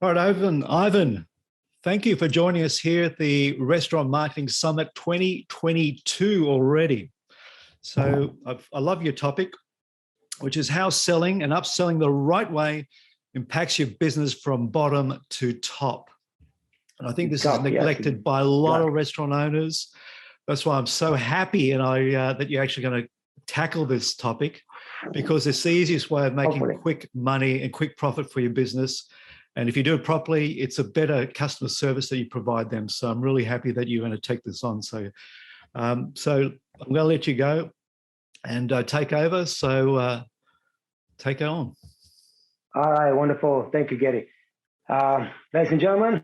All right, Ivan, thank you for joining us here at the Restaurant Marketing Summit 2022 already. So I love your topic, which is how selling and upselling the right way impacts your business from bottom to top. And I think this is neglected by a lot of restaurant owners. That's why I'm so happy that you're actually going to tackle this topic, because it's the easiest way of making quick money and quick profit for your business. And if you do it properly, it's a better customer service that you provide them. So I'm really happy that you're going to take this on. So I'm going to let you go and take over. So take it on. All right, wonderful. Thank you, Gary. Ladies and gentlemen,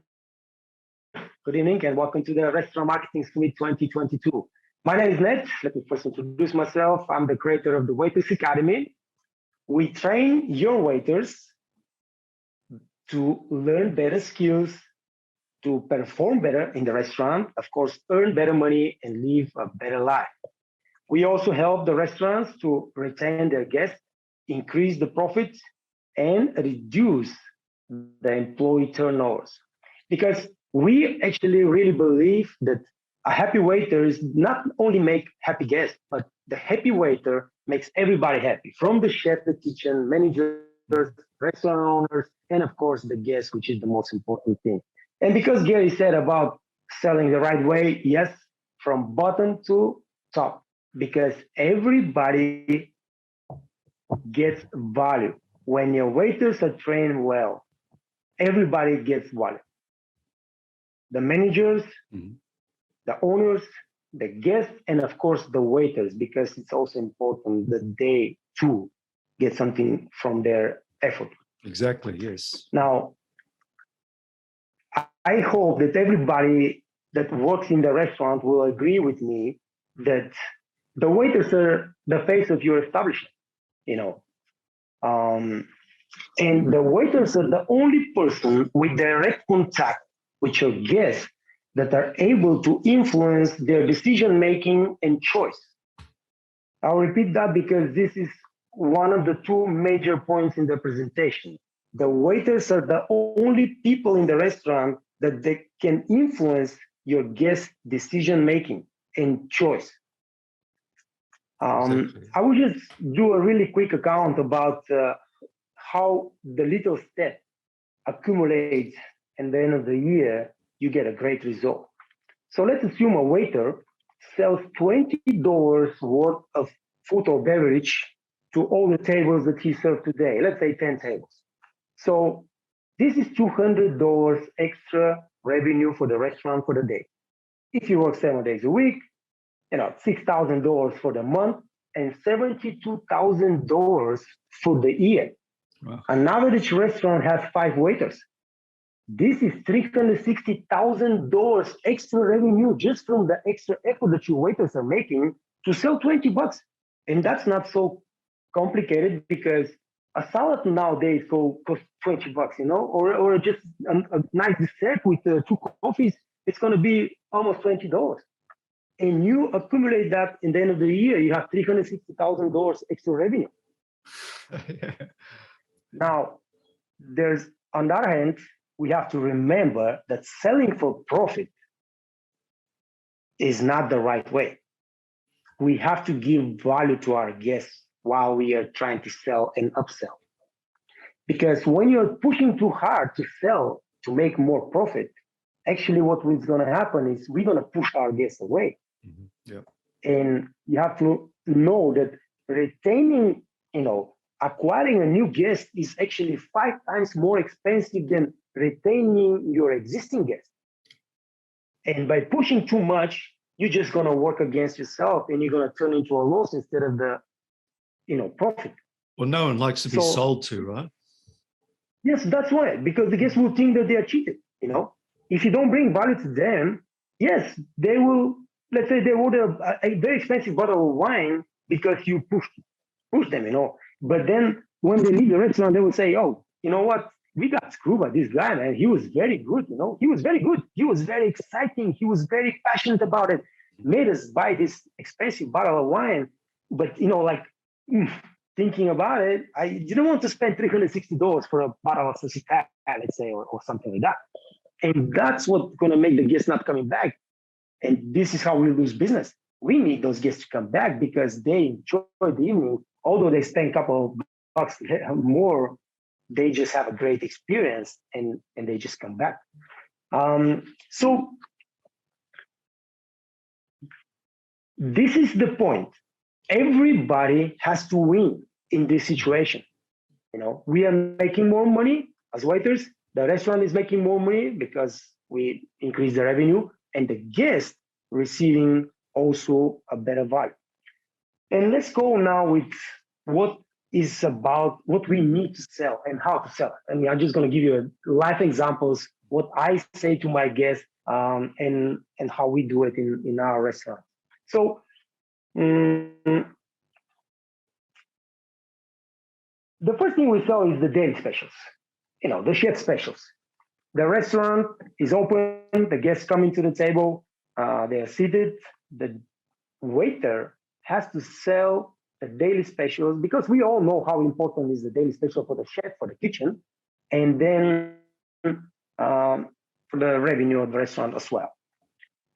good evening and welcome to the Restaurant Marketing Summit 2022. My name is Ned. Let me first introduce myself. I'm the creator of the Waiters Academy. We train your waiters to learn better skills, to perform better in the restaurant, of course, earn better money and live a better life. We also help the restaurants to retain their guests, increase the profits, and reduce the employee turnovers. Because we actually really believe that a happy waiter is not only make happy guests, but the happy waiter makes everybody happy, from the chef, the kitchen, managers, restaurant owners, and of course the guests, which is the most important thing. And because Gary said about selling the right way, yes, from bottom to top, because everybody gets value. When your waiters are trained well, everybody gets value. The managers, the owners, the guests, and of course the waiters, because it's also important that they too get something from their effort. Exactly, yes. Now, I hope that everybody that works in the restaurant will agree with me that the waiters are the face of your establishment, and the waiters are the only person with direct contact with your guests that are able to influence their decision-making and choice. I'll repeat that because this is one of the two major points in the presentation. The waiters are the only people in the restaurant that they can influence your guest decision-making and choice. Exactly. I will just do a really quick account about how the little step accumulates, and at the end of the year, you get a great result. So let's assume a waiter sells $20 worth of food or beverage to all the tables that he served today. Let's say 10 tables. So this is $200 extra revenue for the restaurant for the day. If you work 7 days a week, $6,000 for the month and $72,000 for the year. Wow. An average restaurant has 5 waiters. This is $360,000 extra revenue just from the extra effort that your waiters are making to sell $20. And that's not so complicated, because a salad nowadays costs $20, or just a nice dessert with 2 coffees, it's going to be almost $20. And you accumulate that in the end of the year, you have $360,000 extra revenue. Yeah. Now, on the other hand, we have to remember that selling for profit is not the right way. We have to give value to our guests while we are trying to sell and upsell. Because when you're pushing too hard to sell to make more profit, actually what is going to happen is we're going to push our guests away. Mm-hmm. Yeah. And you have to know that retaining, acquiring a new guest is actually 5 times more expensive than retaining your existing guest. And by pushing too much, you're just going to work against yourself, and you're going to turn into a loss instead of the, profit. Well, no one likes to be sold to, right? Yes, that's why, because the guests will think that they are cheated. If you don't bring value to them, yes, they will. Let's say they order a very expensive bottle of wine because you push them, But then when they leave the restaurant, they will say, "Oh, you know what? We got screwed by this guy, man. He was very good, He was very good. He was very exciting. He was very passionate about it. Made us buy this expensive bottle of wine." But, thinking about it, I didn't want to spend $360 for a bottle of Società. let's say, or something like that. And that's what's going to make the guests not coming back. And this is how we lose business. We need those guests to come back because they enjoy the evening. Although they spend a couple of bucks more, they just have a great experience and they just come back. So this is the point. Everybody has to win in this situation. We are making more money as waiters. The restaurant is making more money because we increase the revenue, and the guest receiving also a better value. And let's go now with what is about what we need to sell and how to sell. And I'm just going to give you live examples, what I say to my guests, and how we do it in our restaurant. So the first thing we sell is the daily specials, the chef specials. The restaurant is open, the guests come into the table, they are seated. The waiter has to sell the daily specials because we all know how important is the daily special for the chef, for the kitchen, and then for the revenue of the restaurant as well.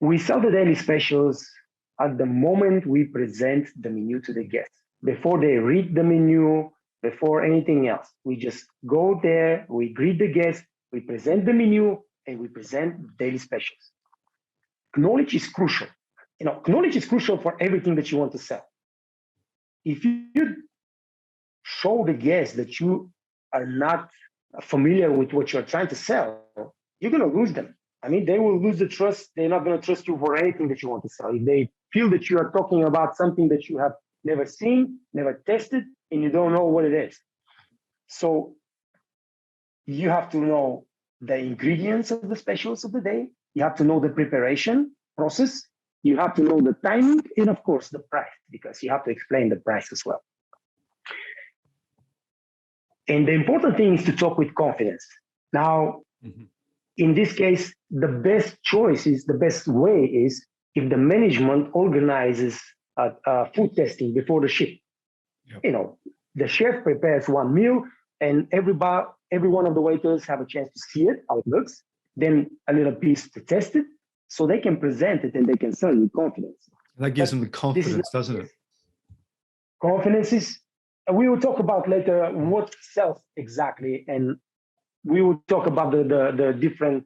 We sell the daily specials at the moment we present the menu to the guests. Before they read the menu, before anything else, we just go there, we greet the guests, we present the menu, and we present daily specials. Knowledge is crucial. Knowledge is crucial for everything that you want to sell. If you show the guests that you are not familiar with what you're trying to sell, you're going to lose them. They will lose the trust. They're not going to trust you for anything that you want to sell. If they feel that you are talking about something that you have never seen, never tested, and you don't know what it is. So you have to know the ingredients of the specials of the day. You have to know the preparation process. You have to know the timing and, of course, the price, because you have to explain the price as well. And the important thing is to talk with confidence. Now, in this case, the best choice is, the best way is if the management organizes food testing before the shift. Yep. The chef prepares one meal and every one of the waiters have a chance to see it, how it looks, then a little piece to test it, so they can present it and they can sell with confidence. That gives them the confidence, doesn't it? Confidence is, we will talk about later what sells exactly, and we will talk about the different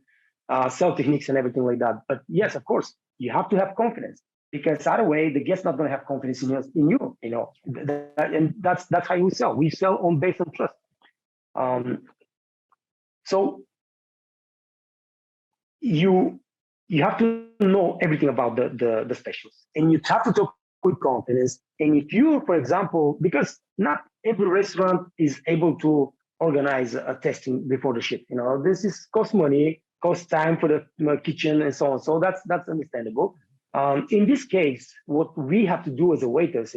sell techniques and everything like that. But yes, of course, you have to have confidence, because other way the guest's not going to have confidence in you. And that's how you sell. We sell based on trust. So you have to know everything about the specials, and you have to talk with confidence. And if you, for example, because not every restaurant is able to organize a testing before the shift, this is cost money, cost time for the kitchen and so on. So that's understandable. In this case, what we have to do as a waiters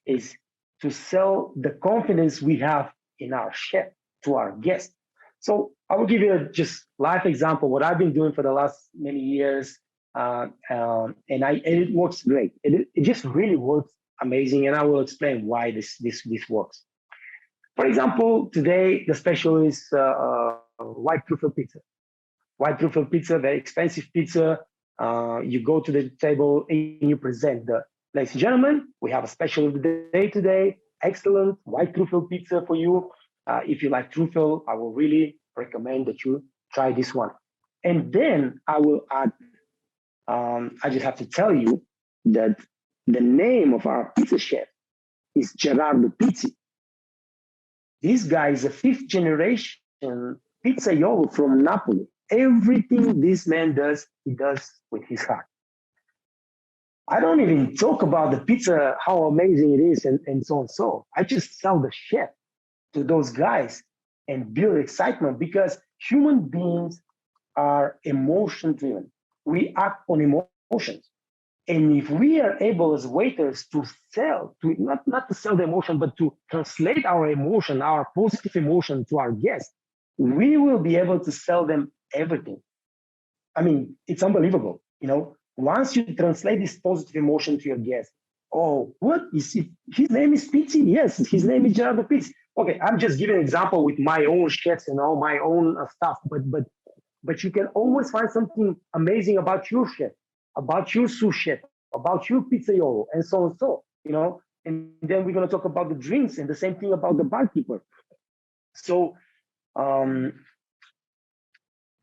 is to sell the confidence we have in our chef to our guests. So I will give you just live example, what I've been doing for the last many years, and it works great. It just really works amazing, and I will explain why this works. For example, today the special is white truffle pizza. White truffle pizza, very expensive pizza. You go to the table and you present ladies and gentlemen, we have a special of the day today. Excellent white truffle pizza for you. If you like truffle, I will really recommend that you try this one. And then I will add, I just have to tell you that the name of our pizza chef is Gerardo Pizzi. This guy is a 5th generation pizzaiolo from Napoli. Everything this man does, he does with his heart. I don't even talk about the pizza, how amazing it is, and so on. So I just sell the chef to those guys and build excitement, because human beings are emotion driven. We act on emotions. And if we are able as waiters to sell, to not to sell the emotion, but to translate our emotion, our positive emotion to our guests, we will be able to sell them everything. It's unbelievable. Once you translate this positive emotion to your guest, oh, what is it? His name is Pizzi? Yes, his name is Gerardo Pizzi. okay, I'm just giving an example with my own chefs and all my own stuff, but you can always find something amazing about your chef, about your sous chef, about your pizzaiolo, and so and so, you know. And then we're going to talk about the drinks and the same thing about the barkeeper. So, um,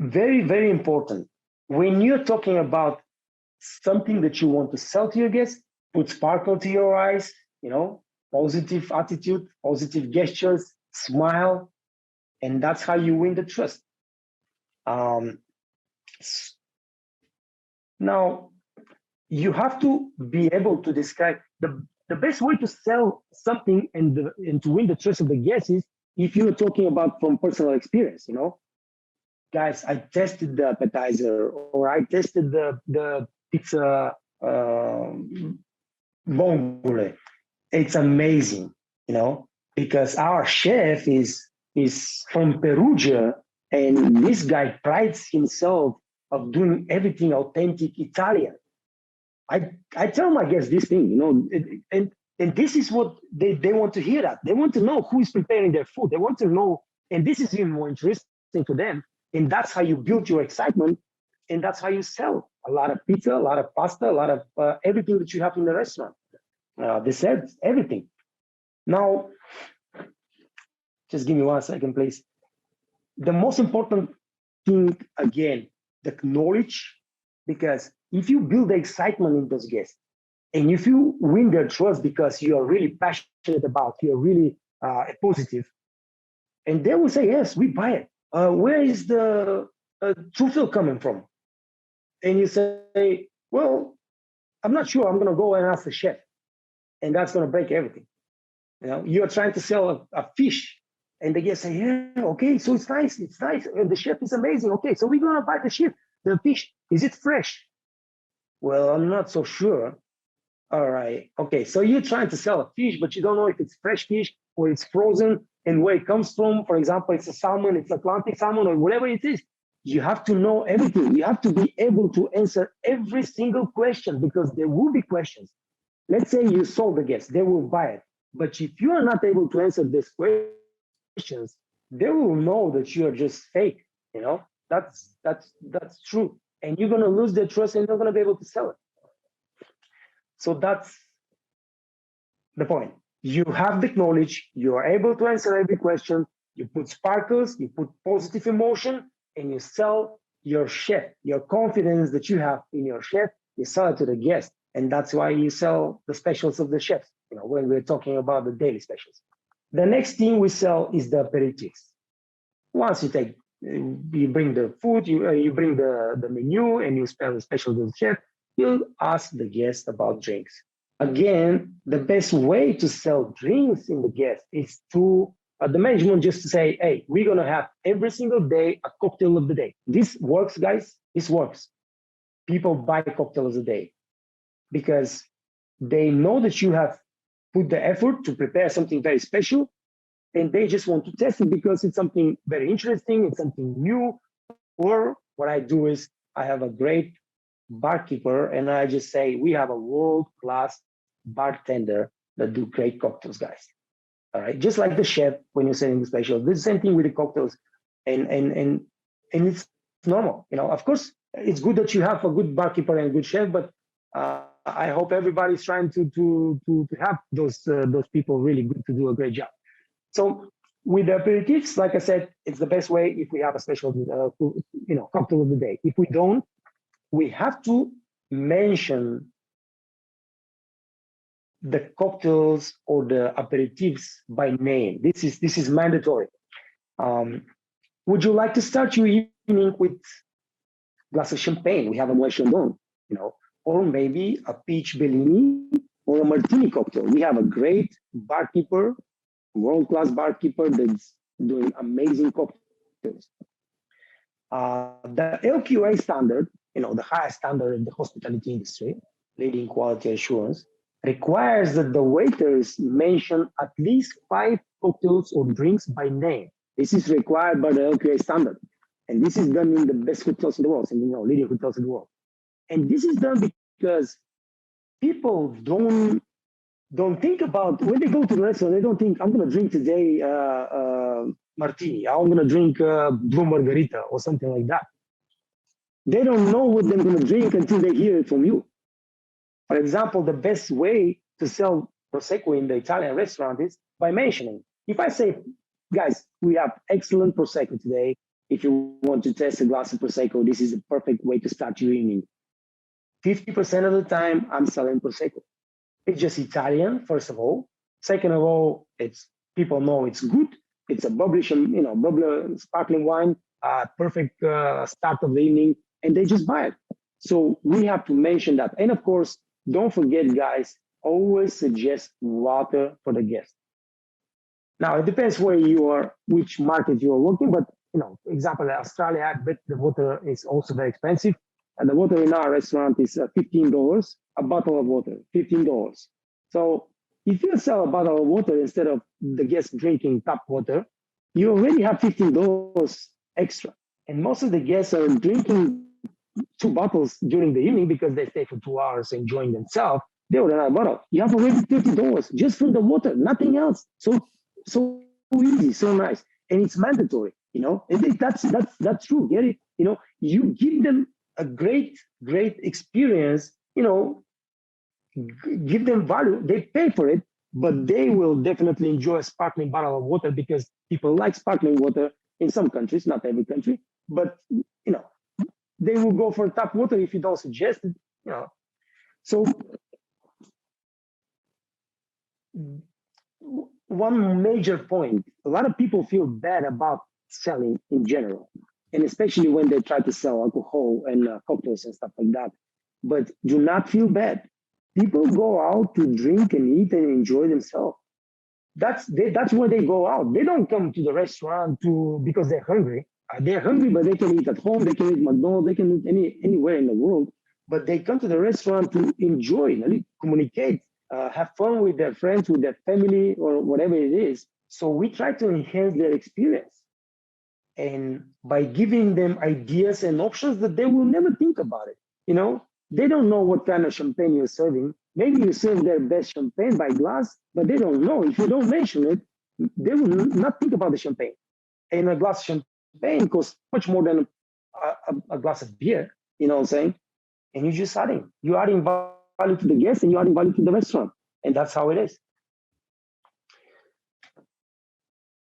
very, very important. When you're talking about something that you want to sell to your guests, put sparkle to your eyes, you know, positive attitude, positive gestures, smile, and that's how you win the trust. Um, now, you have to be able to describe the best way to sell something and to win the trust of the guests is if you're talking about from personal experience, you know. Guys, I tested the appetizer or I tested the pizza vongole. It's amazing, you know, because our chef is from Perugia, and this guy prides himself of doing everything authentic Italian. I tell my guests this thing, you know, and this is what they want to hear that. They want to know who is preparing their food. They want to know, and this is even more interesting to them. And that's how you build your excitement, and that's how you sell a lot of pizza, a lot of pasta, a lot of everything that you have in the restaurant, desserts, everything. Now, just give me 1 second, please. The most important thing, again, the knowledge, because if you build the excitement in those guests, and if you win their trust because you are really passionate about, you're really positive, and they will say, yes, we buy it. Where is the truffle coming from? And you say, well, I'm not sure. I'm going to go and ask the chef. And that's going to break everything. You know, you're trying to sell a fish. And the guests say, yeah, okay, so it's nice. It's nice. And the chef is amazing. Okay, so we're going to buy the fish. Is it fresh? Well, I'm not so sure. All right. Okay, so you're trying to sell a fish, but you don't know if it's fresh fish or it's frozen and where it comes from. For example, it's a salmon, it's Atlantic salmon, or whatever it is. You have to know everything. You have to be able to answer every single question because there will be questions. Let's say you sold the guest, they will buy it. But if you are not able to answer these questions, they will know that you are just fake. You know, that's true. And you're gonna lose their trust and you're not gonna be able to sell it. So that's the point. You have the knowledge, you are able to answer every question, you put sparkles, you put positive emotion, and you sell your chef, your confidence that you have in your chef, you sell it to the guest. And that's why you sell the specials of the chefs, you know, when we're talking about the daily specials. The next thing we sell is the aperitifs. Once you bring the food, you bring the menu, and you spell the special to the chef, you ask the guest about drinks. Again, the best way to sell drinks in the guest is to the management just to say, hey, we're going to have every single day a cocktail of the day. This works, guys. This works. People buy cocktails a day because they know that you have put the effort to prepare something very special, and they just want to test it because it's something very interesting, it's something new. Or what I do is I have a great barkeeper, and I just say, we have a world-class bartender that do great cocktails, guys. All right, just like the chef when you're selling the special. This is the same thing with the cocktails, and it's normal. You know, of course, it's good that you have a good barkeeper and a good chef, but I hope everybody's trying to have those people really good to do a great job. So with the aperitifs, like I said, it's the best way if we have a special, cocktail of the day. If we don't, we have to mention the cocktails or the aperitifs by name. This is mandatory. Would you like to start your evening with a glass of champagne? We have a Moët Chandon, or maybe a peach Bellini or a martini cocktail. We have a great barkeeper, world-class barkeeper that's doing amazing cocktails. The LQA standard, the highest standard in the hospitality industry, leading quality assurance, requires that the waiters mention at least 5 cocktails or drinks by name. This is required by the LQA standard. And this is done in the best hotels in the world, and leading hotels in the world. And this is done because people don't don't think about, when they go to the restaurant, they don't think, I'm going to drink today martini, I'm going to drink blue margarita or something like that. They don't know what they're going to drink until they hear it from you. For example, the best way to sell Prosecco in the Italian restaurant is by mentioning. If I say, guys, we have excellent Prosecco today. If you want to test a glass of Prosecco, this is the perfect way to start your evening. 50% of the time, I'm selling Prosecco. It's just Italian, first of all. Second of all, it's people know it's good. It's a bubbly, bubbly sparkling wine, perfect start of the evening, and they just buy it. So we have to mention that. And of course, don't forget, guys, always suggest water for the guest. Now, it depends where you are, which market you are working, but, example, Australia, I bet the water is also very expensive. And the water in our restaurant is $15, a bottle of water, $15. So if you sell a bottle of water instead of the guest drinking tap water, you already have $15 extra. And most of the guests are drinking 2 bottles during the evening because they stay for 2 hours enjoying themselves. They order a bottle. You have already $30 just from the water, nothing else. So easy, so nice, and it's mandatory. And that's true. Get it? You give them a great experience. Give them value. They pay for it, but they will definitely enjoy a sparkling bottle of water because people like sparkling water in some countries, not every country, but they will go for tap water if you don't suggest it. So one major point, a lot of people feel bad about selling in general, and especially when they try to sell alcohol and cocktails and stuff like that. But do not feel bad. People go out to drink and eat and enjoy themselves. That's where they go out. They don't come to the restaurant because they're hungry. They're hungry, but they can eat at home. They can eat McDonald's. They can eat anywhere in the world. But they come to the restaurant to enjoy, communicate, have fun with their friends, with their family, or whatever it is. So we try to enhance their experience. And by giving them ideas and options that they will never think about it. They don't know what kind of champagne you're serving. Maybe you serve their best champagne by glass, but they don't know. If you don't mention it, they will not think about the champagne. And a glass of champagne costs much more than a glass of beer, you know what I'm saying? And you're just adding. You're adding value to the guests and you're adding value to the restaurant. And that's how it is.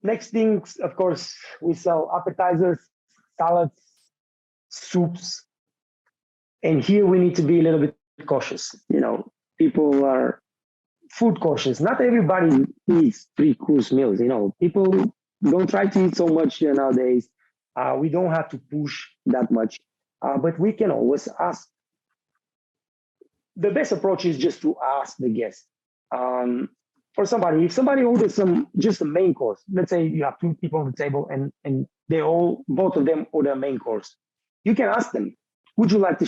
Next thing, of course, we sell appetizers, salads, soups. And here we need to be a little bit cautious. People are food cautious. Not everybody eats 3-course meals. People don't try to eat so much nowadays. We don't have to push that much, but we can always ask. The best approach is just to ask the guest. For somebody, if somebody orders just a main course, let's say you have 2 people on the table and both of them order a main course, you can ask them, would you like to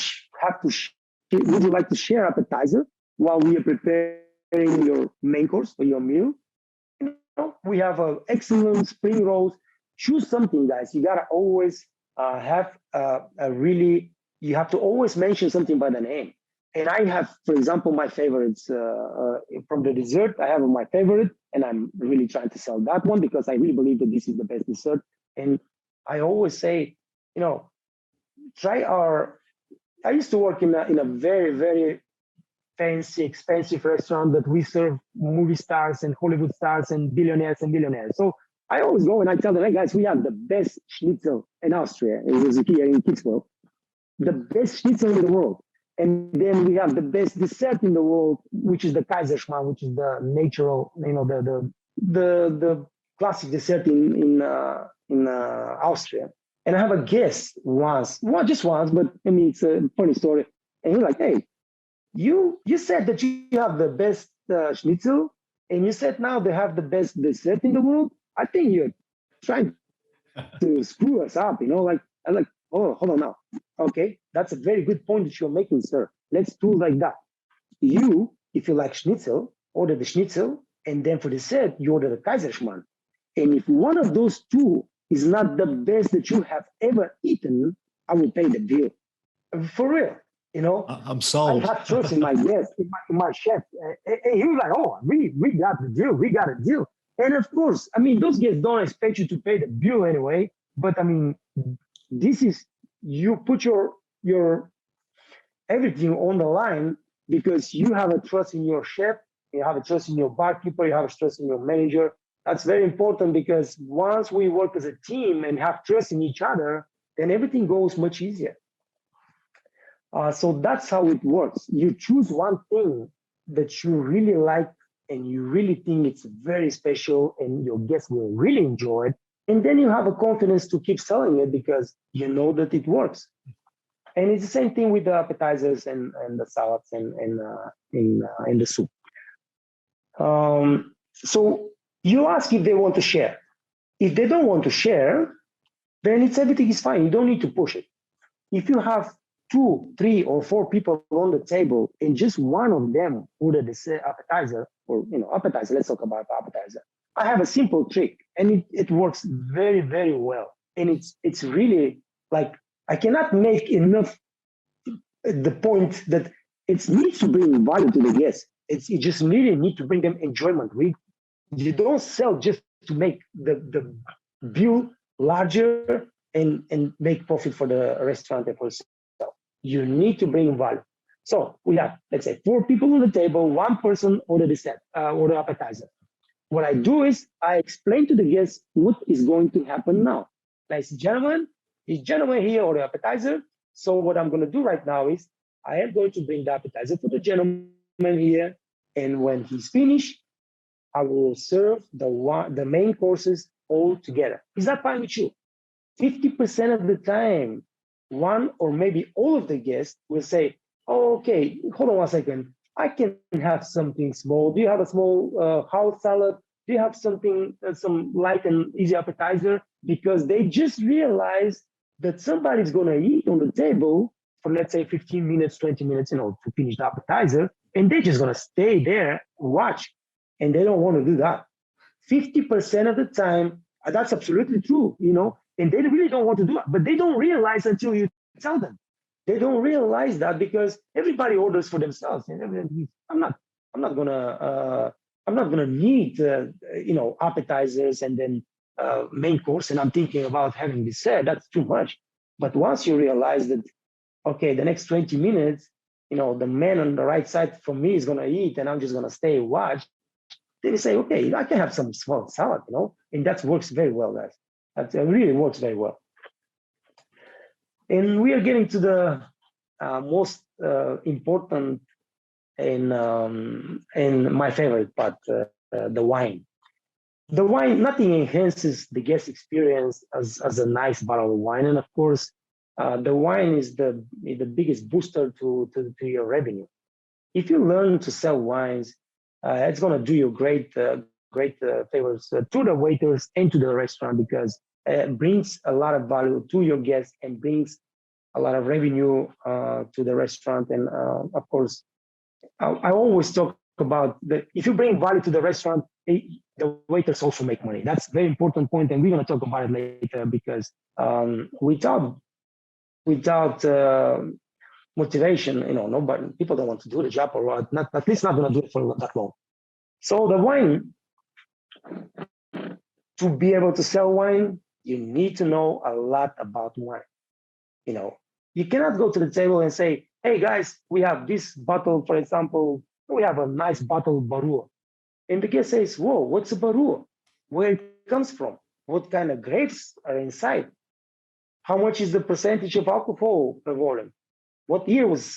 share appetizer while we are preparing your main course or your meal? We have excellent spring rolls. Choose something, guys. You gotta always you have to always mention something by the name. And I have, for example, my favorites from the dessert. I have my favorite, and I'm really trying to sell that one because I really believe that this is the best dessert. And I always say, I used to work in a very, very fancy, expensive restaurant that we serve movie stars and Hollywood stars and billionaires. So I always go and I tell them, hey guys, we have the best schnitzel in Austria. It was here in Kitzbühel, the best schnitzel in the world. And then we have the best dessert in the world, which is the Kaiserschmarrn, which is the natural, the classic dessert in Austria. And I have a guest just once, but I mean, it's a funny story. And he's like, hey, you said that you have the best schnitzel, and you said now they have the best dessert in the world. I think you're trying to screw us up, I'm like, oh, hold on now. Okay, that's a very good point that you're making, sir. Let's do like that. You, if you like schnitzel, order the schnitzel, and then for dessert, you order the Kaiserschmarrn. And if one of those 2 is not the best that you have ever eaten, I will pay the bill. For real. You know, I'm I sold. have trust in my guest, in my chef. And he was like, oh, we got the deal. We got a deal. And of course, I mean, those guests don't expect you to pay the bill anyway. But I mean, this is, you put your everything on the line because you have a trust in your chef, you have a trust in your barkeeper, you have a trust in your manager. That's very important because once we work as a team and have trust in each other, then everything goes much easier. So that's how it works. You choose one thing that you really like and you really think it's very special and your guests will really enjoy it. And then you have a confidence to keep selling it because you know that it works. And it's the same thing with the appetizers and the salads and the soup. So you ask if they want to share. If they don't want to share, then everything is fine. You don't need to push it. If you have 2, 3, or 4 people on the table and just one of them order the appetizer, or appetizer, let's talk about appetizer. I have a simple trick and it works very, very well. And it's really like, I cannot make enough the point that it needs to bring value to the guests. You just really need to bring them enjoyment. You don't sell just to make the bill larger and make profit for the restaurant and for yourself. You need to bring value. So we have, let's say, 4 people on the table, 1 person order the set, order appetizer. What I do is I explain to the guests what is going to happen now. Ladies and gentlemen, this gentleman here order appetizer. So what I'm going to do right now is I am going to bring the appetizer for the gentleman here. And when he's finished, I will serve the main courses all together. Is that fine with you? 50% of the time, one or maybe all of the guests will say, oh, okay, hold on one second. I can have something small. Do you have a small house salad? Do you have something, some light and easy appetizer? Because they just realized that somebody's going to eat on the table for, let's say, 15 minutes, 20 minutes, to finish the appetizer. And they're just going to stay there, watch. And they don't want to do that. 50% of the time, that's absolutely true, and they really don't want to do it, but they don't realize until you tell them. They don't realize that because everybody orders for themselves. And I'm not gonna need appetizers and then main course, and I'm thinking about having this set. That's too much. But once you realize that, okay, the next 20 minutes, the man on the right side from me is gonna eat, and I'm just gonna stay and watch. Then you say, okay, I can have some small salad, and that works very well, guys. That really works very well. And we are getting to the most important and my favorite part, the wine. The wine, nothing enhances the guest experience as a nice bottle of wine. And of course, the wine is the biggest booster to your revenue. If you learn to sell wines, it's going to do you great favors to the waiters and to the restaurant because it brings a lot of value to your guests and brings a lot of revenue to the restaurant. And of course, I always talk about that if you bring value to the restaurant, the waiters also make money. That's a very important point, and we're going to talk about it later because without motivation, people don't want to do the job, or not, at least not going to do it for that long. So the wine, to be able to sell wine, you need to know a lot about wine. You cannot go to the table and say, hey guys, we have this bottle, for example, we have a nice bottle of Barua. And the guest says, whoa, what's a Barua? Where it comes from? What kind of grapes are inside? How much is the percentage of alcohol per volume? What year was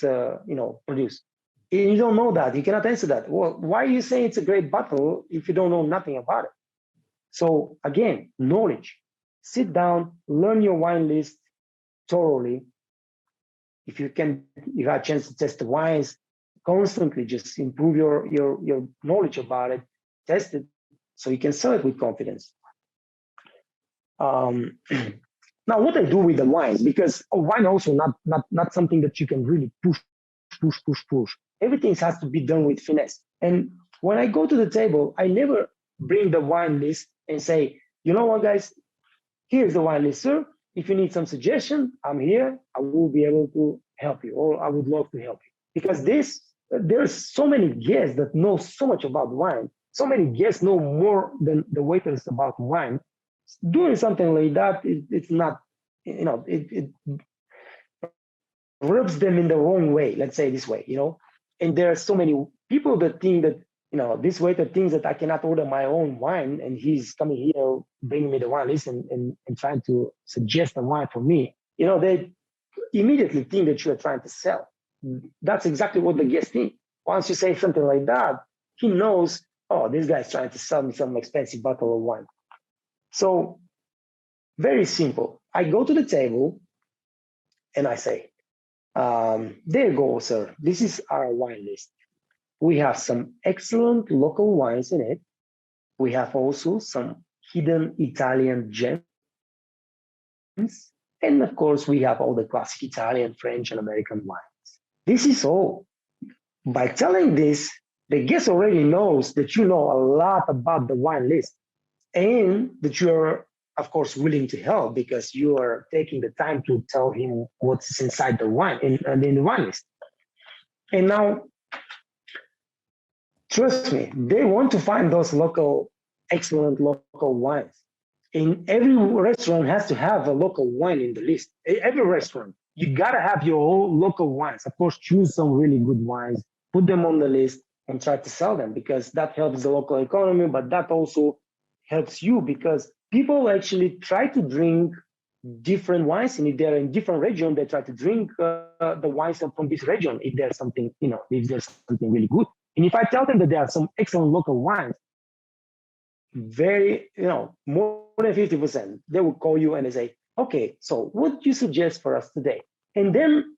produced? And you don't know that. You cannot answer that. Well, why are you saying it's a great bottle if you don't know nothing about it? So again, knowledge. Sit down, learn your wine list thoroughly. If you have a chance to test the wines, constantly just improve your knowledge about it, test it, so you can sell it with confidence. Now, what I do with the wines, because wine also not something that you can really push. Everything has to be done with finesse. And when I go to the table, I never bring the wine list and say, you know what, guys, here's the wine list, sir. If you need some suggestion, I'm here. I will be able to help you, or I would love to help you. Because there's so many guests that know so much about wine. So many guests know more than the waiters about wine. Doing something like that, it's not, it rubs them in the wrong way. Let's say this way, And there are so many people that think that, this waiter thinks that I cannot order my own wine, and he's coming here, bringing me the wine list and trying to suggest a wine for me. They immediately think that you are trying to sell. That's exactly what the guest thinks. Once you say something like that, he knows, oh, this guy's trying to sell me some expensive bottle of wine. So very simple. I go to the table and I say, there you go, sir. This is our wine list. We have some excellent local wines in it. We have also some hidden Italian gems. And of course, we have all the classic Italian, French, and American wines. This is all. By telling this, the guest already knows that you know a lot about the wine list and that you're, of course, willing to help because you are taking the time to tell him what's inside the wine in the wine list. And now, trust me, they want to find those excellent local wines. In every restaurant has to have a local wine in the list. Every restaurant, you gotta have your own local wines. Of course, choose some really good wines, put them on the list, and try to sell them because that helps the local economy, but that also helps you because people actually try to drink different wines, and if they're in different region, they try to drink the wines from this region if there's something, if there's something really good. And if I tell them that there are some excellent local wines, more than 50%, they will call you and they say, okay, so what do you suggest for us today? And then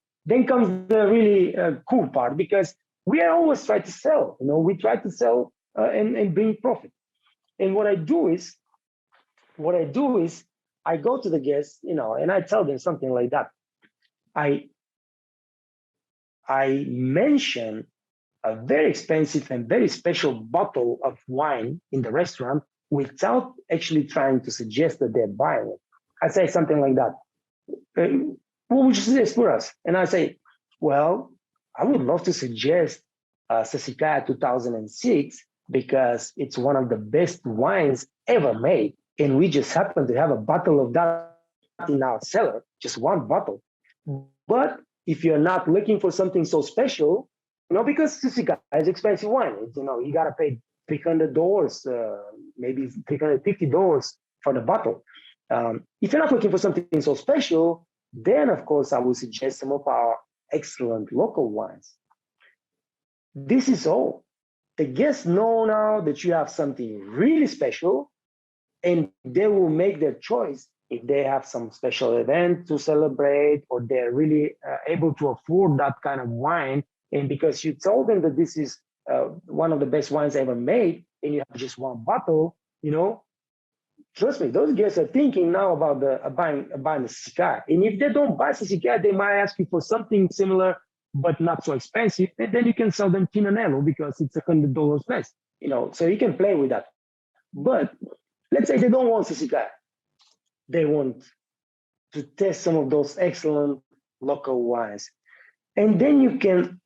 comes the really cool part because we are always trying to sell, we try to sell and bring profit. And what I do is I go to the guests, and I tell them something like that. I mention a very expensive and very special bottle of wine in the restaurant without actually trying to suggest that they're buying it. I say something like that. What would you suggest for us? And I say, well, I would love to suggest Sassicaia 2006 because it's one of the best wines ever made. And we just happen to have a bottle of that in our cellar, just one bottle. But if you're not looking for something so special, because Sassicaia is expensive wine, you got to pay $300, maybe $350 for the bottle. If you're not looking for something so special, then of course I would suggest some of our excellent local wines. This is all. The guests know now that you have something really special, and they will make their choice if they have some special event to celebrate or they're really able to afford that kind of wine. And because you told them that this is one of the best wines ever made, and you have just one bottle, trust me, those guests are thinking now about buying the Sassicaia. And if they don't buy Sassicaia, they might ask you for something similar, but not so expensive. And then you can sell them Pinanello because it's $100 less. So you can play with that. But let's say they don't want Sassicaia. They want to test some of those excellent local wines. And then you can,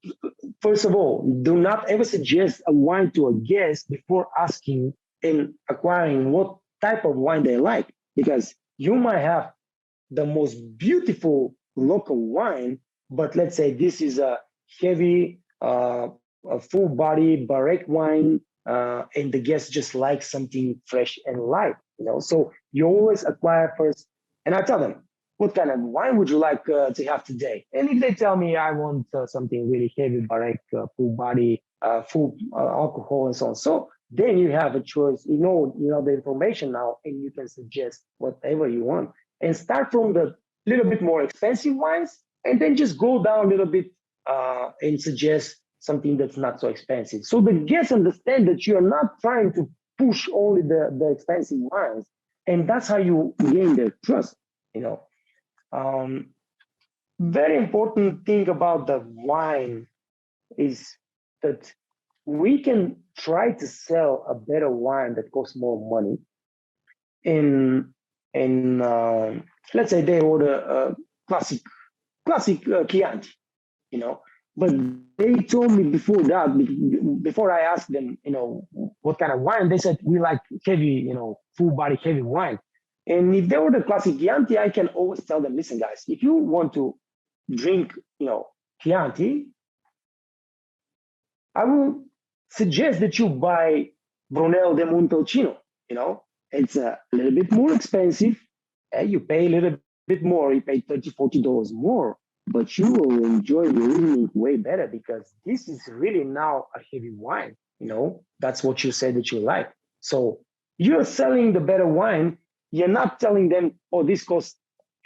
first of all, do not ever suggest a wine to a guest before asking and acquiring what type of wine they like, because you might have the most beautiful local wine, but let's say this is a heavy, a full body barrique wine, and the guest just likes something fresh and light, So you always acquire first, and I tell them, what kind of wine would you like to have today? And if they tell me I want something really heavy, barrique, full body, full alcohol, and so on, so then you have a choice. You know the information now, and you can suggest whatever you want. And start from the little bit more expensive wines, and then just go down a little bit and suggest something that's not so expensive. So the guests understand that you are not trying to push only the expensive wines, and that's how you gain their trust. Very important thing about the wine is that we can try to sell a better wine that costs more money. And let's say they order classic Chianti, But they told me before that, before I asked them, what kind of wine, they said, we like heavy, full body heavy wine. And if they were the classic Chianti, I can always tell them, listen, guys, if you want to drink, Chianti, I will suggest that you buy Brunello de Montalcino. It's a little bit more expensive. You pay a little bit more. You pay $30, $40 more, but you will enjoy your evening way better because this is really now a heavy wine. That's what you said that you like. So you're selling the better wine. You're not telling them, oh, this costs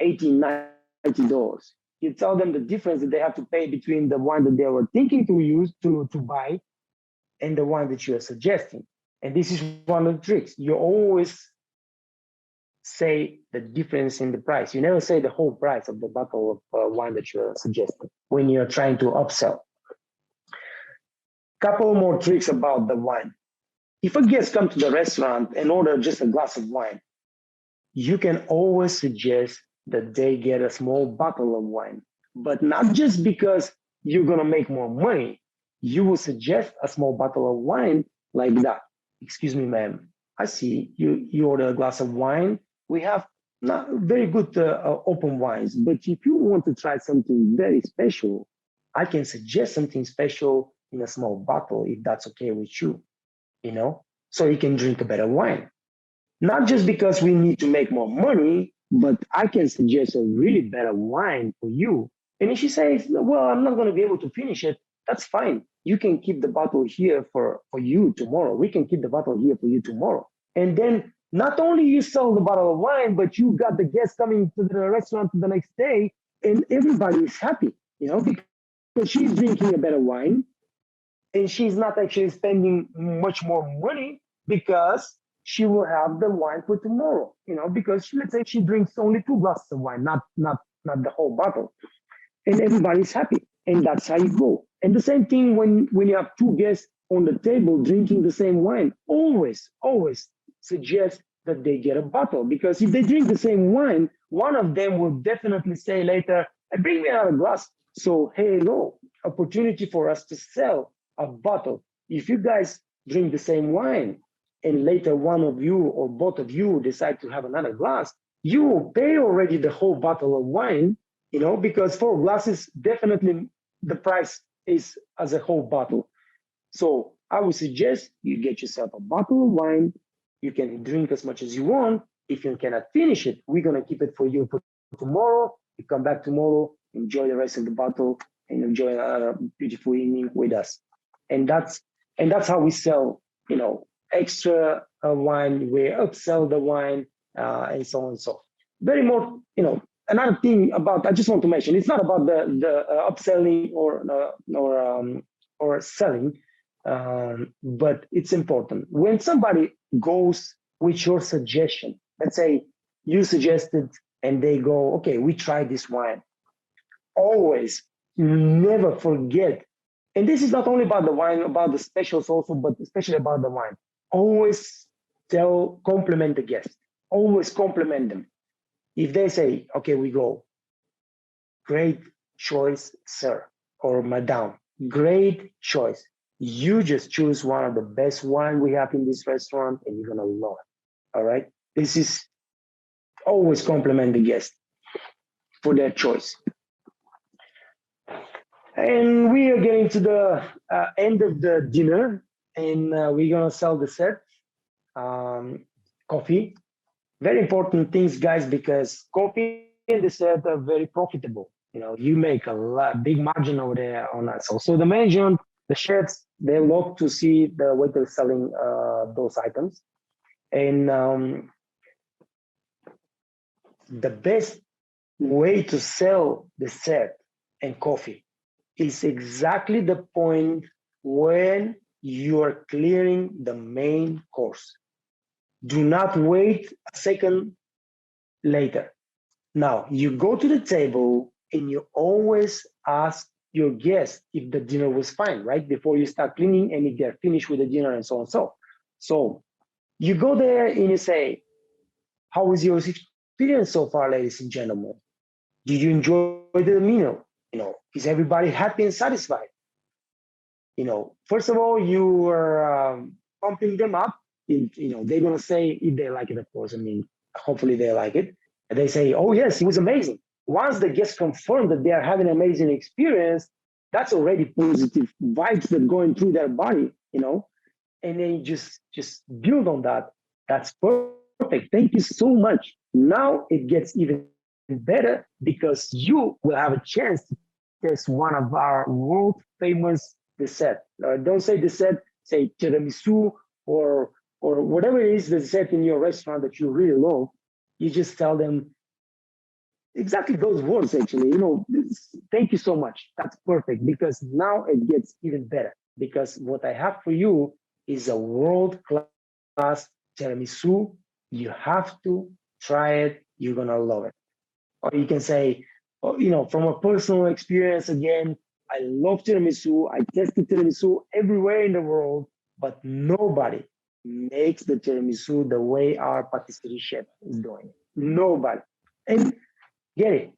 $80, $90. You tell them the difference that they have to pay between the wine that they were thinking to use to buy and the wine that you are suggesting. And this is one of the tricks. You always say the difference in the price. You never say the whole price of the bottle of wine that you're suggesting when you're trying to upsell. Couple more tricks about the wine. If a guest comes to the restaurant and order just a glass of wine, you can always suggest that they get a small bottle of wine, but not just because you're going to make more money. You will suggest a small bottle of wine like that. Excuse me, ma'am. I see you order a glass of wine. We have not very good open wines, but if you want to try something very special, I can suggest something special in a small bottle if that's okay with you, so you can drink a better wine. Not just because we need to make more money, but I can suggest a really better wine for you. And if she says, well, I'm not going to be able to finish it, that's fine. You can keep the bottle here for you tomorrow. We can keep the bottle here for you tomorrow. And then not only you sell the bottle of wine, but you got the guests coming to the restaurant the next day and everybody is happy, because she's drinking a better wine and she's not actually spending much more money because she will have the wine for tomorrow, because let's say she drinks only 2 glasses of wine, not the whole bottle. And everybody's happy. And that's how you go. And the same thing when you have 2 guests on the table drinking the same wine, always suggest that they get a bottle. Because if they drink the same wine, one of them will definitely say later, hey, bring me another glass. So, hello, opportunity for us to sell a bottle. If you guys drink the same wine, and later one of you or both of you decide to have another glass, you will pay already the whole bottle of wine, because 4 glasses, definitely the price is as a whole bottle. So I would suggest you get yourself a bottle of wine. You can drink as much as you want. If you cannot finish it, we're going to keep it for you for tomorrow. You come back tomorrow, enjoy the rest of the bottle, and enjoy a beautiful evening with us. And that's how we sell, extra wine, we upsell the wine, and so on and so forth. Very more, another thing I just want to mention, it's not about the upselling or selling, but it's important. When somebody goes with your suggestion, let's say you suggested and they go, okay, we tried this wine. Always never forget. And this is not only about the wine, about the specials also, but especially about the wine. Always compliment the guest. Always compliment them. If they say, okay, we go, great choice, sir, or madame, great choice. You just choose one of the best wine we have in this restaurant and you're going to love it. All right. This is always compliment the guest for their choice. And we are getting to the end of the dinner, and we're going to sell dessert, coffee. Very important things, guys, because coffee and dessert are very profitable. You make a big margin over there on that. So the management, the chefs, they love to see the waiter selling those items. And the best way to sell dessert and coffee is exactly the point when you are clearing the main course. Do not wait a second later. Now, you go to the table and you always ask your guests if the dinner was fine, right? Before you start cleaning and if they're finished with the dinner and so on. So you go there and you say, how was your experience so far, ladies and gentlemen? Did you enjoy the meal? Is everybody happy and satisfied? First of all, you are pumping them up. They're gonna say if they like it, of course. I mean, hopefully they like it. And they say, "Oh yes, it was amazing." Once the guests confirm that they are having an amazing experience, that's already positive vibes that going through their body. And then you just build on that. That's perfect. Thank you so much. Now it gets even better because you will have a chance to test one of our world famous dessert. Don't say dessert, say tiramisu or whatever it is dessert in your restaurant that you really love. You just tell them exactly those words. Actually, thank you so much. That's perfect because now it gets even better because what I have for you is a world class tiramisu. You have to try it. You're gonna love it. Or you can say, from a personal experience again, I love tiramisu. I tested tiramisu everywhere in the world, but nobody makes the tiramisu the way our patisserie chef is doing it. Nobody. And get it.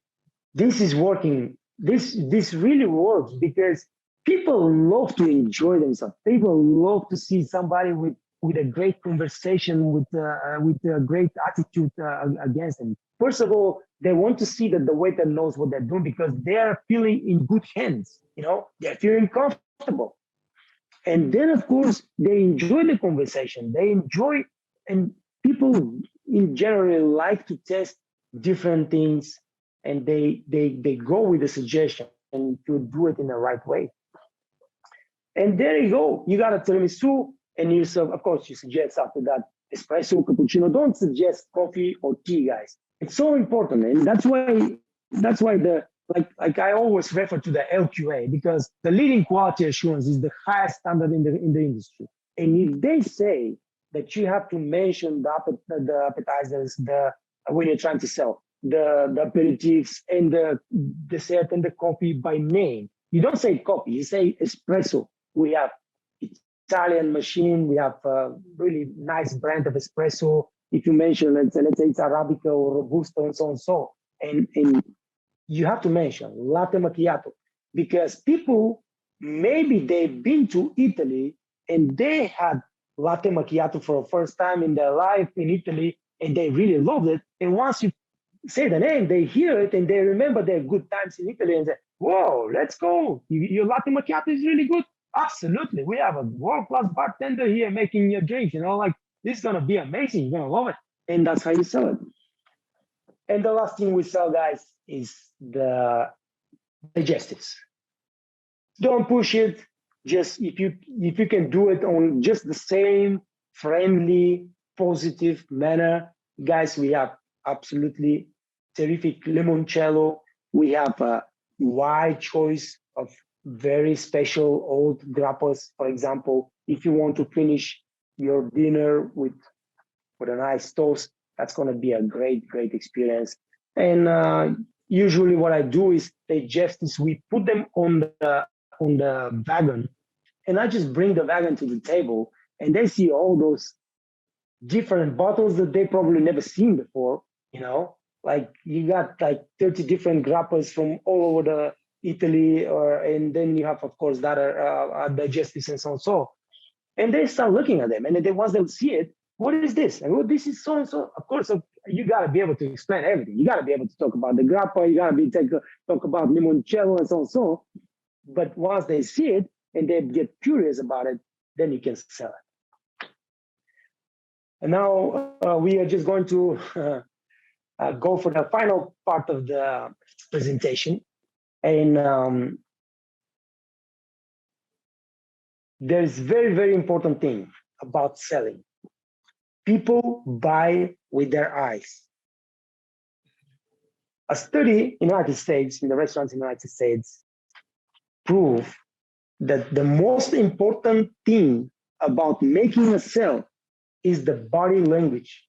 This is working. This really works because people love to enjoy themselves. People love to see somebody with a great conversation, with a great attitude against them. First of all, they want to see that the waiter knows what they're doing because they are feeling in good hands. They're feeling comfortable. And then, of course, they enjoy the conversation. They enjoy, and people in general like to test different things, and they go with the suggestion and to do it in the right way. And there you go. You got a tiramisu, and you serve. Of course, you suggest after that espresso, cappuccino. Don't suggest coffee or tea, guys. It's so important, and that's why the like I always refer to the LQA because the leading quality assurance is the highest standard in the industry. And if they say that you have to mention the appetizers, when you're trying to sell the aperitifs and the dessert and the coffee by name, you don't say coffee, you say espresso. We have Italian machine, we have a really nice brand of espresso. If you mention, let's say it's Arabica or Robusto and so and so, and you have to mention latte macchiato because people maybe they've been to Italy and they had latte macchiato for the first time in their life in Italy and they really loved it. And once you say the name, they hear it and they remember their good times in Italy and say, "Whoa, let's go! Your latte macchiato is really good." Absolutely, we have a world-class bartender here making your drink. Like this is gonna be amazing. You're gonna love it, and that's how you sell it. And the last thing we sell, guys, is the digestives. Don't push it. Just if you can do it on just the same friendly, positive manner, guys, we have absolutely terrific limoncello. We have a wide choice of very special old grappas. For example, if you want to finish your dinner with a nice toast, that's going to be a great experience. And usually what I do is digestives, we put them on the wagon, and I just bring the wagon to the table, and they see all those different bottles that they probably never seen before. Like you got like 30 different grappas from all over the Italy, and then you have, of course, that digestives and so on. And they start looking at them, and then once they see it, what is this? And this is so and so. Of course, you got to be able to explain everything. You got to be able to talk about the grappa. You got to talk about limoncello and so on. But once they see it and they get curious about it, then you can sell it. And now we are just going to go for the final part of the presentation. And there's very important thing about selling. People buy with their eyes. A study in the United States, in the restaurants in the United States, prove that the most important thing about making a sale is the body language.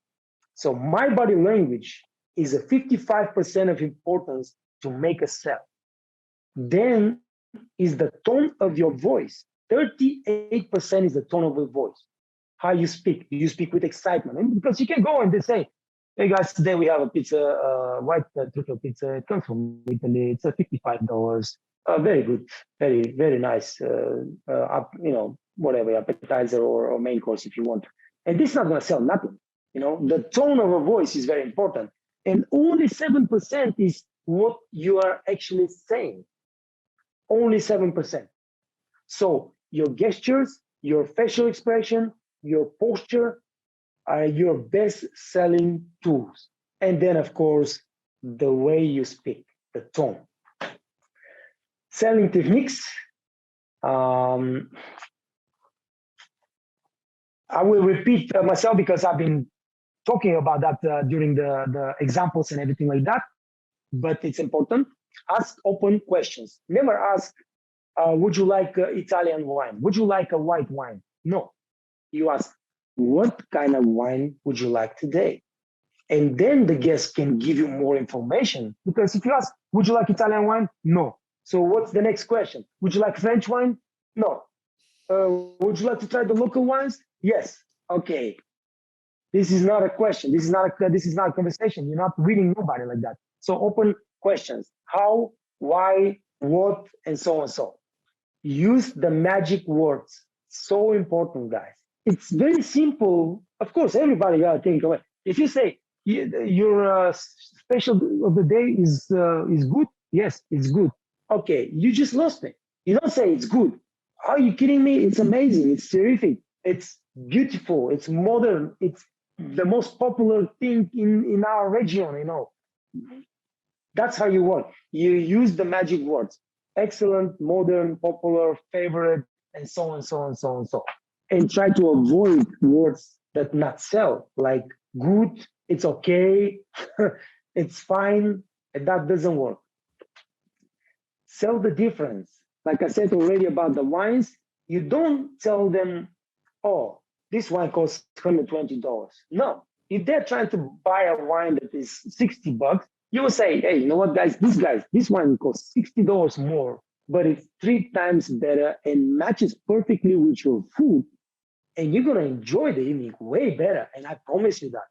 So my body language is a 55% of importance to make a sale. Then is the tone of your voice. 38% is the tone of your voice. How you speak. Do you speak with excitement? And because you can go and they say, hey guys, today we have a pizza, white truffle pizza. It comes from Italy. It's $55. Very good, very nice. Whatever appetizer or main course if you want. And this is not going to sell nothing. The tone of a voice is very important, and only 7% is what you are actually saying. Only 7%. So your gestures, your facial expression, your posture are your best selling tools. And then, of course, the way you speak, the tone. Selling techniques. I will repeat myself because I've been talking about that during the examples and everything like that. But it's important. Ask open questions. Never ask, would you like Italian wine? Would you like a white wine? No. You ask, what kind of wine would you like today? And then the guest can give you more information. Because if you ask, would you like Italian wine? No. So what's the next question? Would you like French wine? No. Would you like to try the local wines? Yes. Okay. This is not a question. This is not a conversation. You're not reading nobody like that. So open questions. How, why, what, and so on and so on. Use the magic words. So important, guys. It's very simple. Of course, everybody got to think of it. If you say your special of the day is good, yes, it's good. Okay, you just lost me. You don't say it's good. Are you kidding me? It's amazing. It's terrific. It's beautiful. It's modern. It's the most popular thing in our region. That's how you work. You use the magic words. Excellent, modern, popular, favorite, and so on, so on, so on, so on. And try to avoid words that not sell, like good, it's okay, it's fine, and that doesn't work. Sell the difference. Like I said already about the wines, you don't tell them, oh, this wine costs $120. No, if they're trying to buy a wine that is $60, you will say, hey, you know what, guys, this wine costs $60 more, but it's 3 times better and matches perfectly with your food. And you're going to enjoy the evening way better. And I promise you that.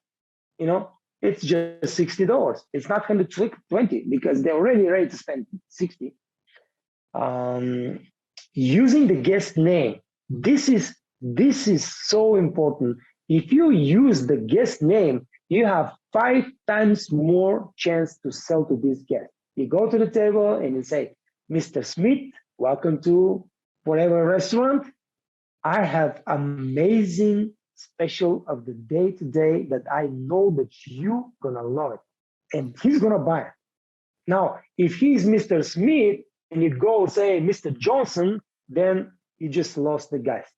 It's just $60. It's not $120 because they're already ready to spend $60. Using the guest name. This is so important. If you use the guest name, you have 5 times more chance to sell to this guest. You go to the table and you say, Mr. Smith, welcome to whatever restaurant. I have amazing special of the day today that I know that you're gonna love it. And he's gonna buy it. Now, if he's Mr. Smith and you go say Mr. Johnson, then you just lost the guys.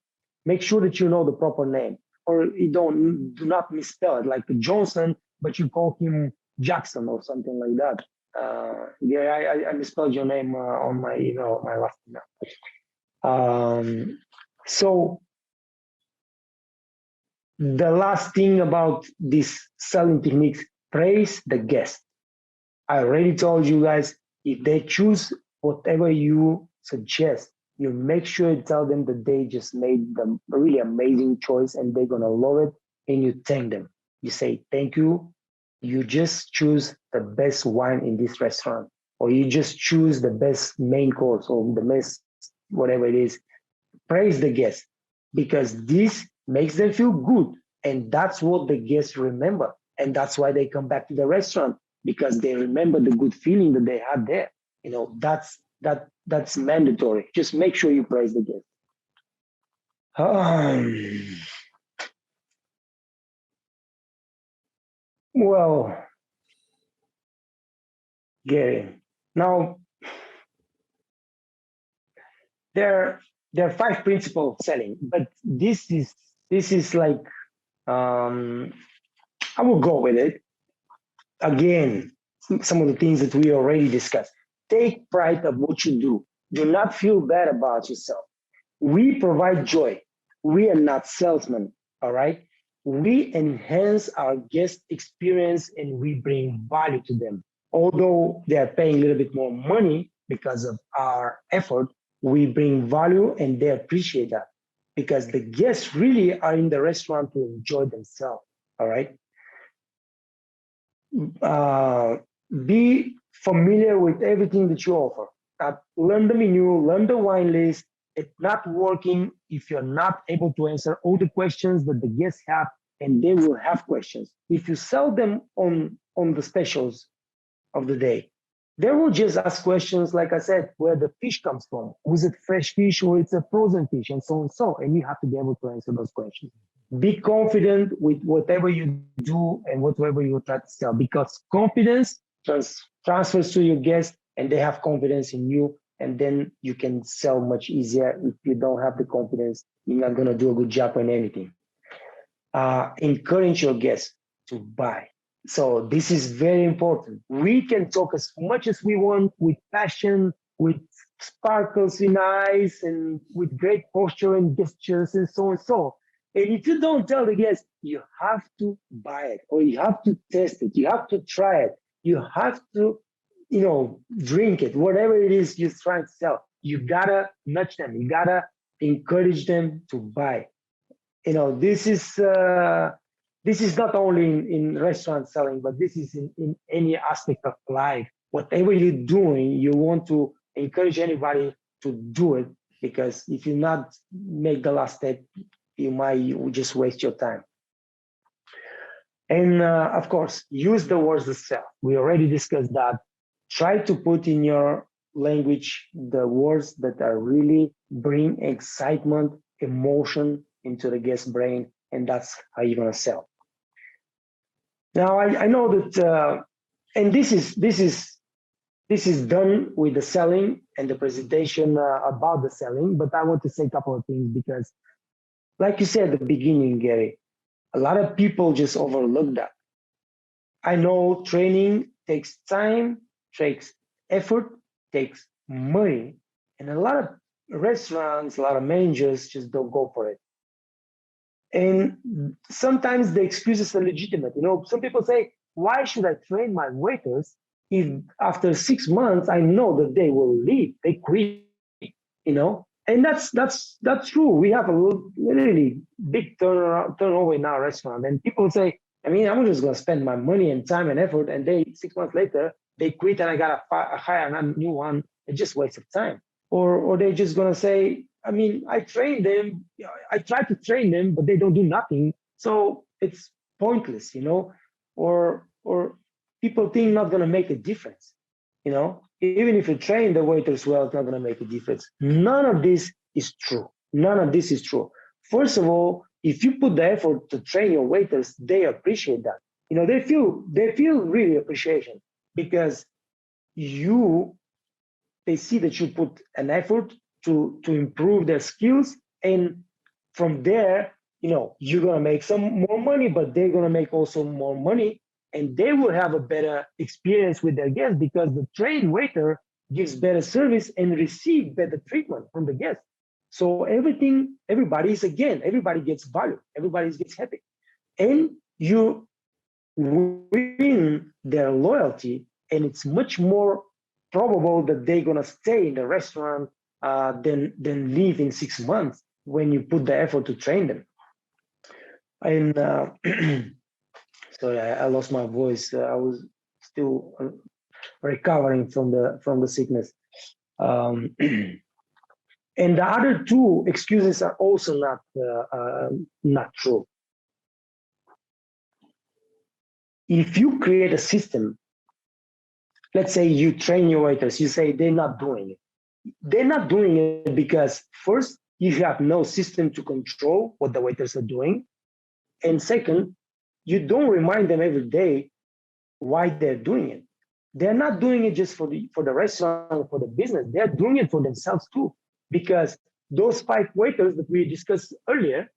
Make sure that you know the proper name, or you do not misspell it like Johnson, but you call him Jackson or something like that. I misspelled your name on my email, my last email. So the last thing about this selling techniques, praise the guest. I already told you guys, if they choose whatever you suggest, you make sure you tell them that they just made the really amazing choice and they're gonna love it, and you thank them. You say, thank you. You just choose the best wine in this restaurant, or you just choose the best main course or the best whatever it is. Praise the guest, because this makes them feel good. And that's what the guests remember. And that's why they come back to the restaurant, because they remember the good feeling that they had there. That's mandatory. Just make sure you praise the guest. Well, Gary, now there are 5 principles of selling, but this is like I will go with it. Again, some of the things that we already discussed. Take pride of what you do. Do not feel bad about yourself. We provide joy. We are not salesmen, all right? We enhance our guest experience and we bring value to them. Although they are paying a little bit more money because of our effort, we bring value and they appreciate that, because the guests really are in the restaurant to enjoy themselves, all right? be familiar with everything that you offer. Learn the menu, learn the wine list. It's not working if you're not able to answer all the questions that the guests have, and they will have questions. If you sell them on the specials of the day, they will just ask questions, like I said, where the fish comes from. Was it fresh fish or it's a frozen fish, and so on and so. And you have to be able to answer those questions. Be confident with whatever you do and whatever you try to sell, because confidence transfers to your guests and they have confidence in you. And then you can sell much easier. If you don't have the confidence, you're not going to do a good job on anything. Encourage your guests to buy. So this is very important. We can talk as much as we want with passion, with sparkles in eyes, and with great posture and gestures and so and so. And if you don't tell the guests, you have to buy it, or you have to test it, you have to try it, you have to, drink it, whatever it is you're trying to sell. You gotta nudge them, you gotta encourage them to buy. This is not only in restaurant selling, but this is in any aspect of life. Whatever you're doing, you want to encourage anybody to do it, because if you not make the last step, you will just waste your time. And of course, use the words to sell. We already discussed that. Try to put in your language the words that are really bring excitement, emotion into the guest brain, and that's how you're gonna sell. Now, I know that, and this is done with the selling and the presentation about the selling, but I want to say a couple of things, because like you said at the beginning, Gary, a lot of people just overlook that. I know training takes time, takes effort, takes money, and a lot of restaurants, a lot of managers just don't go for it. And sometimes the excuses are legitimate. Some people say, why should I train my waiters if after 6 months I know that they will leave, they quit, And that's true. We have a really big turnover in our restaurant, and people say, I'm just going to spend my money and time and effort, and 6 months later they quit, and I got to hire a new one. It's just waste of time. Or they're just going to say, I train them, I try to train them, but they don't do nothing, so it's pointless, Or people think not going to make a difference, Even if you train the waiters well, it's not going to make a difference. None of this is true. None of this is true. First of all, if you put the effort to train your waiters, they appreciate that. They feel really appreciation, because they see that you put an effort to improve their skills, and from there, you're going to make some more money, but they're going to make also more money, and they will have a better experience with their guests, because the trained waiter gives better service and receive better treatment from the guests. So everybody gets value, everybody gets happy, and you win their loyalty, and it's much more probable that they're gonna stay in the restaurant than leave in 6 months when you put the effort to train them. And sorry, I lost my voice. I was still recovering from the sickness. And the other two excuses are also not true. If you create a system, let's say you train your waiters, you say they're not doing it. They're not doing it because first, you have no system to control what the waiters are doing. And second, you don't remind them every day why they're doing it. They're not doing it just for the restaurant, for the business. They're doing it for themselves too. Because those 5 waiters that we discussed earlier,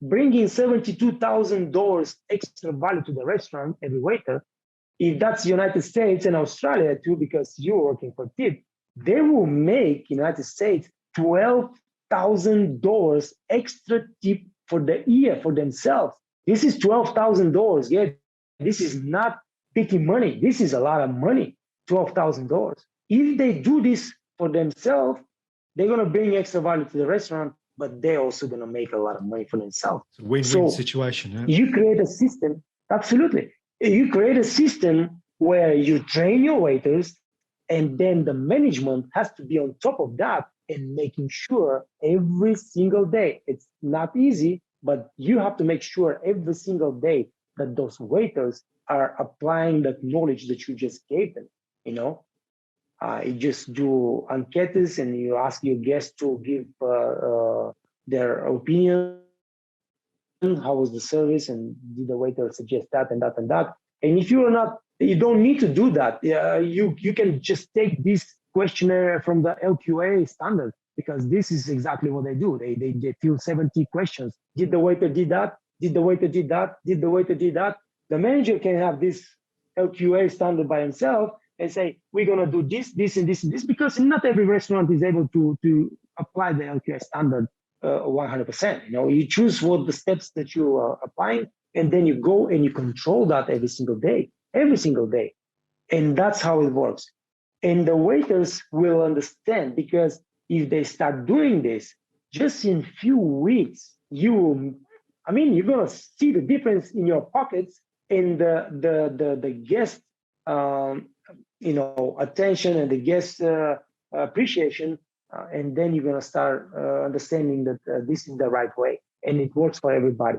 bringing $72,000 extra value to the restaurant, every waiter, if that's United States and Australia too, because you're working for tip, they will make United States $12,000 extra tip for the year for themselves. This is $12,000. Yeah, this is not petty money. This is a lot of money, $12,000. If they do this for themselves, they're going to bring extra value to the restaurant, but they're also going to make a lot of money for themselves. It's a win-win situation. You create a system. Absolutely. You create a system where you train your waiters, and then the management has to be on top of that and making sure every single day. It's not easy, but you have to make sure every single day that those waiters are applying that knowledge that you just gave them. You know, you just do enquetes and you ask your guests to give their opinion. How was the service, and did the waiter suggest that and that and that? And if you're not, you don't need to do that. You can just take this questionnaire from the LQA standard, because this is exactly what they do. They fill 70 questions. Did the waiter did that? Did the waiter did that? Did the waiter did that? The manager can have this LQA standard by himself and say, we're gonna do this, this, and this, and this, because not every restaurant is able to apply the LQA standard 100%. You know, you choose what the steps that you are applying, and then you go and you control that every single day, and that's how it works. And the waiters will understand, because if they start doing this, just in few weeks, you're gonna see the difference in your pockets, and the guest, attention, and the guest appreciation. And then you're going to start understanding that this is the right way, and it works for everybody.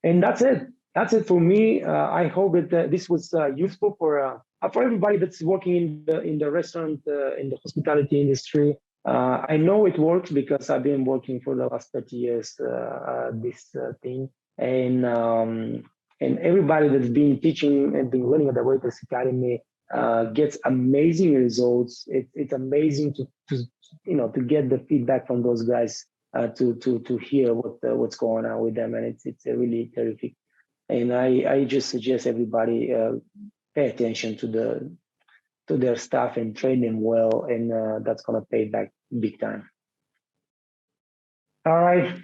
And that's it. That's it for me. I hope that this was useful for everybody that's working in the restaurant, in the hospitality industry. I know it works because I've been working for the last 30 years this thing, and everybody that's been teaching and been learning at the Waiters Academy gets amazing results. It's amazing to get the feedback from those guys, to hear what's going on with them, and it's really terrific. And I just suggest everybody pay attention to their staff and train them well, and that's gonna pay back big time. All right.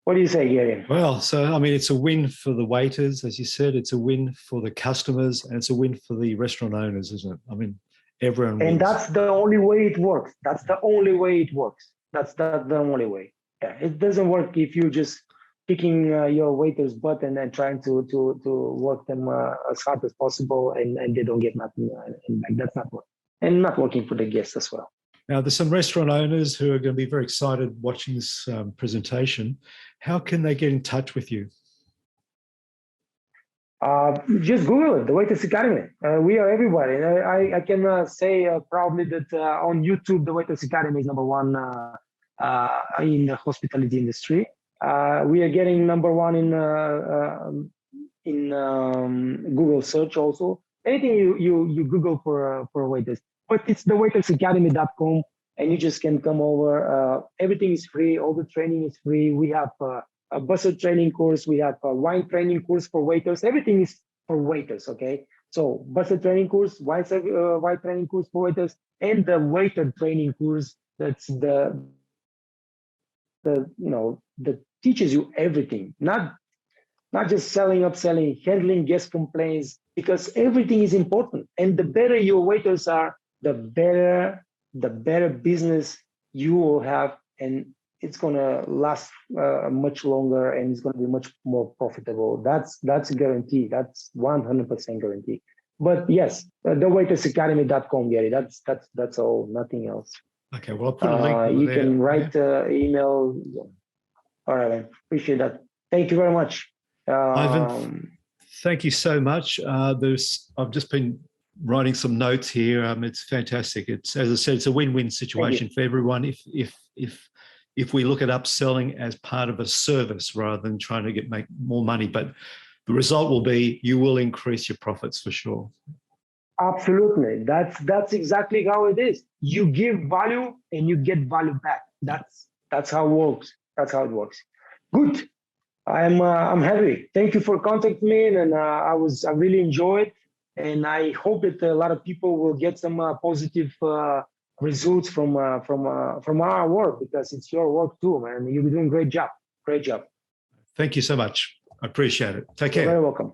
What do you say, Gary? Well, so I mean, it's a win for the waiters, as you said. It's a win for the customers, and it's a win for the restaurant owners, isn't it? I mean, everyone wins. And that's the only way it works. That's the only way it works. That's the only way. Yeah, it doesn't work if you just picking your waiter's butt and then trying to work them as hard as possible, and they don't get nothing. And that's not working, and not working for the guests as well. Now, there's some restaurant owners who are going to be very excited watching this presentation. How can they get in touch with you? Just Google it, the Waiters Academy. We are everybody. I can say proudly that on YouTube, the Waiters Academy is number one in the hospitality industry. We are getting number one in Google search also. Anything you Google for waiters. But it's the waitersacademy.com, and you just can come over. Everything is free. All the training is free. We have a busser training course. We have a wine training course for waiters. Everything is for waiters, okay? So busser training course, wine training course for waiters, and the waiter training course. That's that teaches you everything. Not just selling, upselling, handling guest complaints, because everything is important. And the better your waiters are, the better business you will have, and it's gonna last much longer, and it's gonna be much more profitable. That's a guarantee. That's 100% guarantee. But yes, the waitersacademy.com, Gary. That's all. Nothing else. Okay. Well, I'll put a link. You can write email. All right, man. Appreciate that. Thank you very much. Ivan, thank you so much. I've just been writing some notes here. It's fantastic. It's, as I said, it's a win-win situation for everyone. If we look at upselling as part of a service rather than trying to make more money, but the result will be you will increase your profits for sure. Absolutely. That's exactly how it is. You give value and you get value back. That's how it works. That's how it works. Good. I'm happy. Thank you for contacting me, and I really enjoyed, and I hope that a lot of people will get some positive results from our work, because it's your work too, man. You're doing a great job. Great job. Thank you so much. I appreciate it. Take care. You're very welcome.